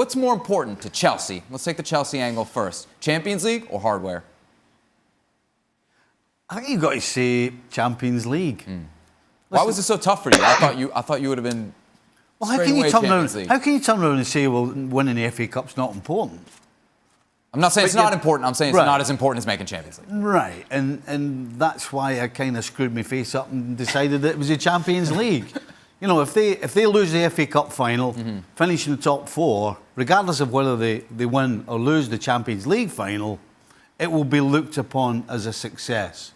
What's more important to Chelsea? Let's take the Chelsea angle first. Champions League or hardware? I think you've got to say Champions League. Why was it so tough for you? I thought you would have been. Well, how can you turn around and say, well, winning the FA Cup's not important? I'm not saying it's not important. I'm saying it's not as important as making Champions League. Right, and that's why I kind of screwed my face up and decided that it was the Champions League. You know, if they lose the FA Cup final, finish in the top 4, regardless of whether they win or lose the Champions League final, it will be looked upon as a success.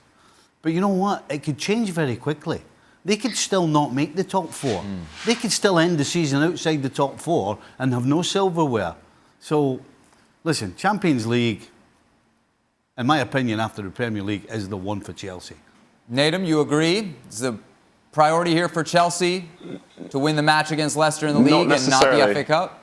But you know what? It could change very quickly. They could still not make the top 4. They could still end the season outside the top 4 and have no silverware. So, listen, Champions League, in my opinion, after the Premier League, is the one for Chelsea. Nedum, you agree? Is the priority here for Chelsea to win the match against Leicester in the league and not the FA Cup?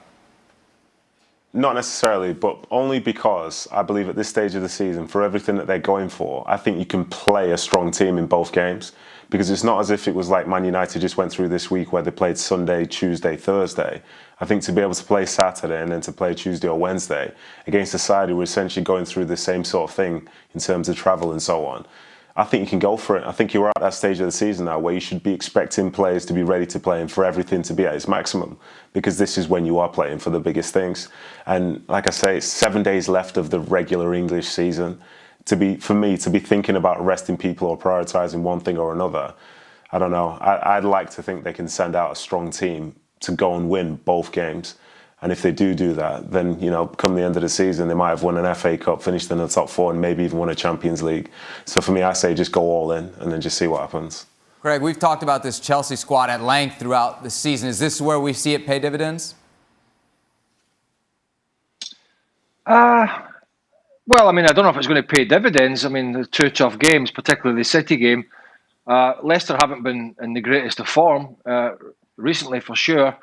Not necessarily, but only because I believe at this stage of the season, for everything that they're going for, I think you can play a strong team in both games. Because it's not as if it was like Man United just went through this week where they played Sunday, Tuesday, Thursday. I think to be able to play Saturday and then to play Tuesday or Wednesday against a side who were essentially going through the same sort of thing in terms of travel and so on, I think you can go for it. I think you're at that stage of the season now where you should be expecting players to be ready to play and for everything to be at its maximum, because this is when you are playing for the biggest things. And like I say, it's 7 days left of the regular English season. For me to be thinking about resting people or prioritising one thing or another, I don't know. I'd like to think they can send out a strong team to go and win both games. And if they do that, then, you know, come the end of the season, they might have won an FA Cup, finished in the top 4, and maybe even won a Champions League. So for me, I say just go all in and then just see what happens. Greg, we've talked about this Chelsea squad at length throughout the season. Is this where we see it pay dividends? Well, I mean, I don't know if it's going to pay dividends. I mean, the 2 tough games, particularly the City game. Leicester haven't been in the greatest of form recently, for sure.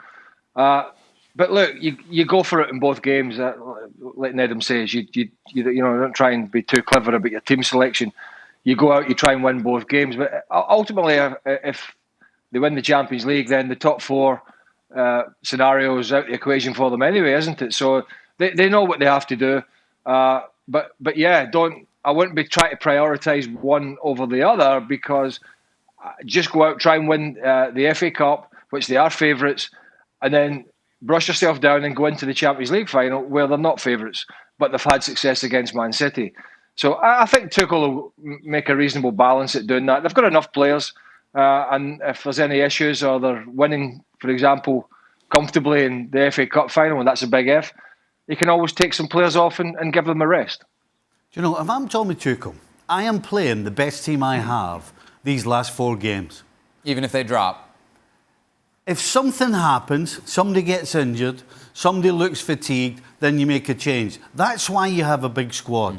But look, you go for it in both games. Like Nedum says, you don't try and be too clever about your team selection. You go out, you try and win both games. But ultimately, if they win the Champions League, then the top 4 scenario is out the equation for them anyway, isn't it? So they know what they have to do. But yeah, I wouldn't be trying to prioritise one over the other, because just go out, try and win the FA Cup, which they are favourites, and then brush yourself down and go into the Champions League final where they're not favourites, but they've had success against Man City. So I think Tuchel will make a reasonable balance at doing that. They've got enough players, and if there's any issues or they're winning, for example, comfortably in the FA Cup final, and that's a big if, you can always take some players off and give them a rest. Do you know, if I'm Thomas Tuchel, I am playing the best team I have these last 4 games. Even if they drop? If something happens, somebody gets injured, somebody looks fatigued, then you make a change. That's why you have a big squad.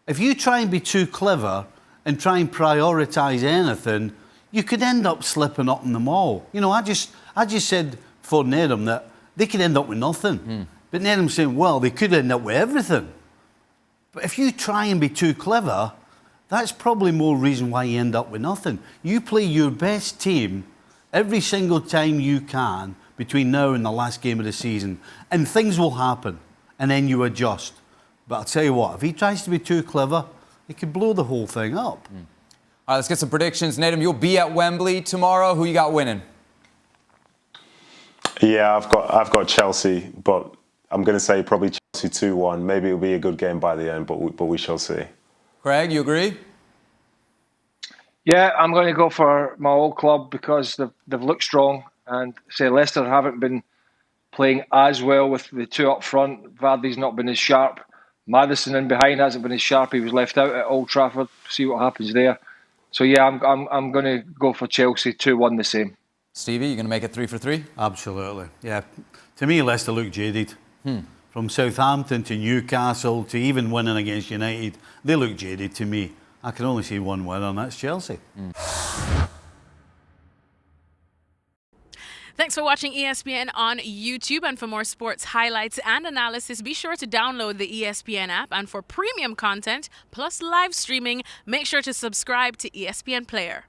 If you try and be too clever and try and prioritise anything, you could end up slipping up in them all. You know, I just said for Nedum that they could end up with nothing. But Nedum's saying, well, they could end up with everything. But if you try and be too clever, that's probably more reason why you end up with nothing. You play your best team every single time you can between now and the last game of the season, and things will happen, and then you adjust. But I'll tell you what, if he tries to be too clever, he could blow the whole thing up. All right, let's get some predictions. Nedum, you'll be at Wembley tomorrow. Who you got winning? Yeah, I've got Chelsea, but I'm going to say probably Chelsea 2-1. Maybe it'll be a good game by the end, but we shall see. Craig, you agree? Yeah, I'm going to go for my old club because they've looked strong, and say Leicester haven't been playing as well with the 2 up front. Vardy's not been as sharp. Maddison in behind hasn't been as sharp. He was left out at Old Trafford. See what happens there. So yeah, I'm going to go for Chelsea 2-1 the same. Stevie, you going to make it 3 for 3? Absolutely. Yeah. To me, Leicester look jaded. From Southampton to Newcastle to even winning against United, they look jaded to me. I can only see one winner, and that's Chelsea. Thanks for watching ESPN on YouTube. And for more sports highlights and analysis, be sure to download the ESPN app. And for premium content plus live streaming, make sure to subscribe to ESPN Player.